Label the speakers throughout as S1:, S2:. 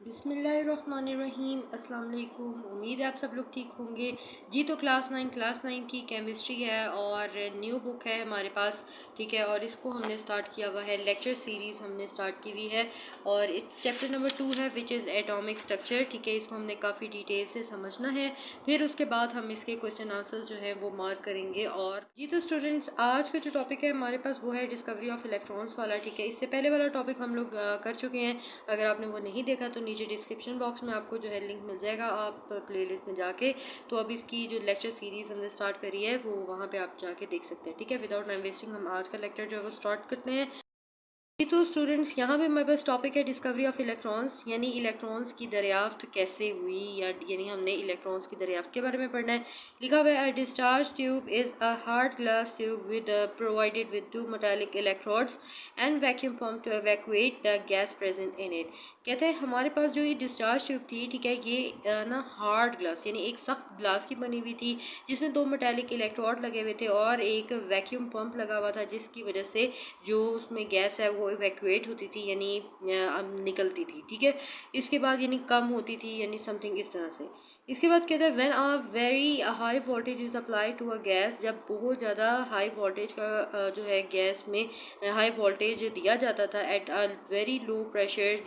S1: बिस्मिल्लाहिर्रहमानिर्रहीम। अस्सलाम वालेकुम। उम्मीद है आप सब लोग ठीक होंगे जी। तो क्लास 9 की केमिस्ट्री है और न्यू बुक है हमारे पास, ठीक है। और इसको हमने स्टार्ट किया हुआ है, लेक्चर सीरीज़ हमने स्टार्ट की हुई है और चैप्टर नंबर 2 है विच इज़ एटॉमिक स्ट्रक्चर, ठीक है। इसको हमने काफ़ी डिटेल से समझना है, फिर उसके बाद हम इसके क्वेश्चन आंसर्स जो है वो मार्क करेंगे। और जी तो स्टूडेंट्स, आज का जो टॉपिक है हमारे पास वो है डिस्कवरी ऑफ इलेक्ट्रॉन्स वाला, ठीक है। इससे पहले वाला टॉपिक हम लोग कर चुके हैं। अगर आपने वो नहीं देखा तो नीचे डिस्क्रिप्शन बॉक्स में आपको जो है लिंक मिल जाएगा, आप प्लेलिस्ट में जाके तो अब इसकी जो लेक्चर सीरीज़ हमने स्टार्ट करी है वो वहाँ पे आप जाके देख सकते हैं, ठीक है। विदाउट टाइम वेस्टिंग हम आज का लेक्चर जो है वो स्टार्ट करते हैं। तो स्टूडेंट्स, यहाँ पे हमारे पास टॉपिक है डिस्कवरी ऑफ इलेक्ट्रॉन्स, यानी इलेक्ट्रॉन्स की दरियाफ्त कैसे हुई, या यानी हमने इलेक्ट्रॉन्स की दरियाफ्त के बारे में पढ़ना है। लिखा हुआ है discharge tube is a hard glass tube with provided with 2 metallic electrodes and vacuum pump to evacuate the gas present in it. कहते हैं हमारे पास जो ये डिस्चार्ज ट्यूब थी, ठीक है, ये ना हार्ड ग्लास यानी एक सख्त ग्लास की बनी हुई थी जिसमें 2 मेटालिक इलेक्ट्रोड लगे हुए थे और एक वैक्यूम पंप लगा हुआ था जिसकी वजह से जो उसमें गैस है वो इवैक्यूएट होती थी, यानी निकलती थी, ठीक है। इसके बाद यानी कम होती थी, यानी समथिंग इस तरह से। इसके बाद कहते हैं when a very high voltage is apply to a gas, जब बहुत ज़्यादा हाई वोल्टेज का जो है गैस में हाई वोल्टेज दिया जाता था at a very low pressure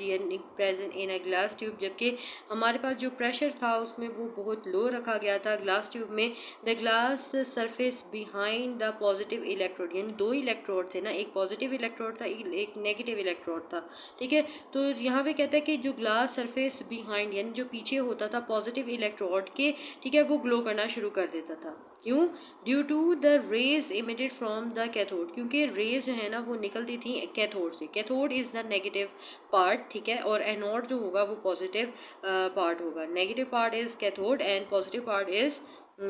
S1: present in a glass tube, जबकि हमारे पास जो प्रेशर था उसमें वो बहुत लो रखा गया था ग्लास ट्यूब में। The glass surface behind the positive electrode, यानी 2 इलेक्ट्रोड थे ना, एक पॉजिटिव इलेक्ट्रोड था एक नेगेटिव इलेक्ट्रोड था, ठीक है। तो यहाँ पे कहता है कि जो ग्लास सरफेस बिहाइंड यानी जो पीछे होता था पॉजिटिव इलेक्ट्रोड के, ठीक है, वो ग्लो करना शुरू कर देता था। क्यों? Due to the rays emitted from the cathode, क्योंकि रेज जो है ना वो निकलती थी कैथोड से। Cathode is the negative part, ठीक है, और एनोड जो होगा वो पॉजिटिव पार्ट होगा। Negative part is cathode and positive part is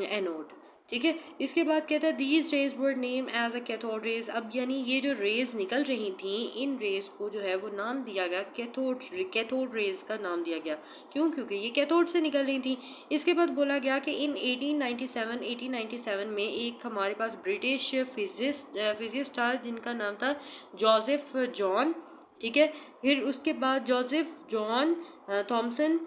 S1: anode, ठीक है। इसके बाद कहता है these rays were name as a cathode rays. अब यानी ये जो रेज निकल रही थी, इन रेज को जो है वो नाम दिया गया कैथोड रेज का नाम दिया गया। क्यों? क्योंकि ये कैथोड से निकल रही थी। इसके बाद बोला गया कि इन 1897 में एक हमारे पास ब्रिटिश फिजिस्ट था जिनका नाम था जोसेफ जॉन, ठीक है। फिर उसके बाद Joseph John Thomson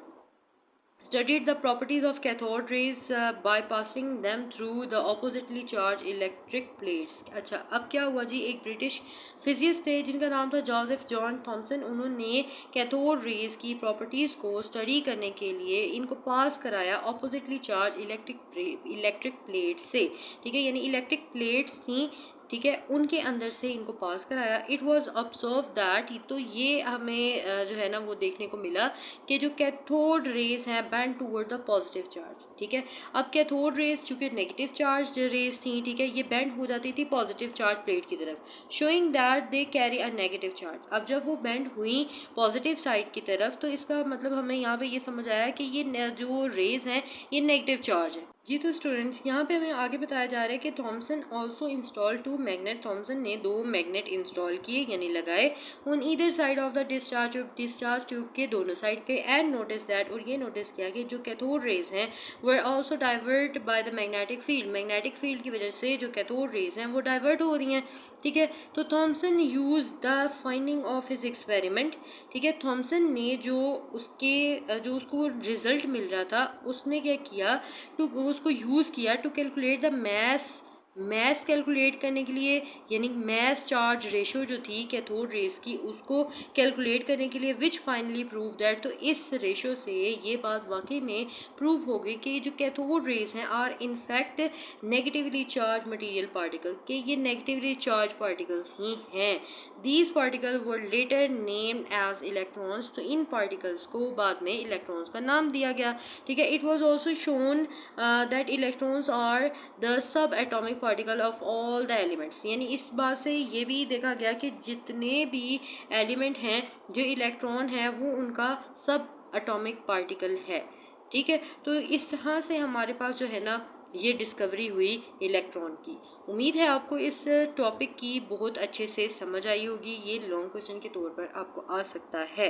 S1: studied the properties of cathode rays by passing them through the oppositely charged electric plates। अच्छा, अब क्या हुआ जी, एक ब्रिटिश फिजिस्ट थे जिनका नाम था जोसेफ जॉन थॉमसन, उन्होंने कैथोड रेज की प्रॉपर्टीज़ को स्टडी करने के लिए इनको पास कराया ऑपोजिटली चार्ज इलेक्ट्रिक प्लेट से, ठीक है, यानी इलेक्ट्रिक प्लेट्स थी, ठीक है, उनके अंदर से इनको पास कराया। इट वॉज ऑब्जर्व दैट, तो ये हमें जो है ना वो देखने को मिला कि जो कैथोड रेज हैं band toward the positive charge, ठीक है। अब कैथोड रेज चूंकि नेगेटिव चार्ज रेज थी, ठीक है, ये बैंड हो जाती थी पॉजिटिव चार्ज प्लेट की तरफ, showing that they carry a negative charge. अब जब वो बैंड हुई पॉजिटिव साइड की तरफ तो इसका मतलब हमें यहाँ पे ये समझ आया कि ये जो रेज हैं ये नेगेटिव चार्ज है जी। तो स्टूडेंट्स, यहाँ पे हमें आगे बताया जा रहा है कि Thomson also install 2 magnet. Thomson ने 2 मैग्नेट इंस्टॉल किए यानी लगाए on either side of the discharge tube के दोनों साइड पे, एंड नोटिस दैट, और ये नोटिस किया कि जो कैथोड रेज हैं वो also divert by the magnetic field. Magnetic field की वजह से जो कैथोड रेज हैं वो डाइवर्ट हो रही हैं, ठीक है। तो Thomson use the finding of his experiment, ठीक है, थॉमसन ने जो उसको रिजल्ट मिल रहा था उसने क्या किया, तो उसको यूज़ किया to calculate the mass calculate करने के लिए, यानी मैस चार्ज रेशो जो थी कैथोड रेज की उसको कैलकुलेट करने के लिए, विच फाइनली प्रूव दैट, तो इस रेशो से ये बात वाकई में प्रूव हो गई कि जो कैथोड रेज हैं are in fact negatively charge material particle, कि ये नेगेटिवली चार्ज पार्टिकल्स ही हैं। These particle were later named as electrons, तो इन पार्टिकल्स को बाद में इलेक्ट्रॉन्स का नाम दिया गया, ठीक है। It was also shown that electrons are the subatomic particle of all the elements, यानी इस बात से ये भी देखा गया कि जितने भी एलिमेंट हैं जो इलेक्ट्रॉन है वो उनका सब एटॉमिक पार्टिकल है, ठीक है। तो इस तरह से हमारे पास जो है ना ये डिस्कवरी हुई इलेक्ट्रॉन की। उम्मीद है आपको इस टॉपिक की बहुत अच्छे से समझ आई होगी, ये लॉन्ग क्वेश्चन के तौर पर आपको आ सकता है।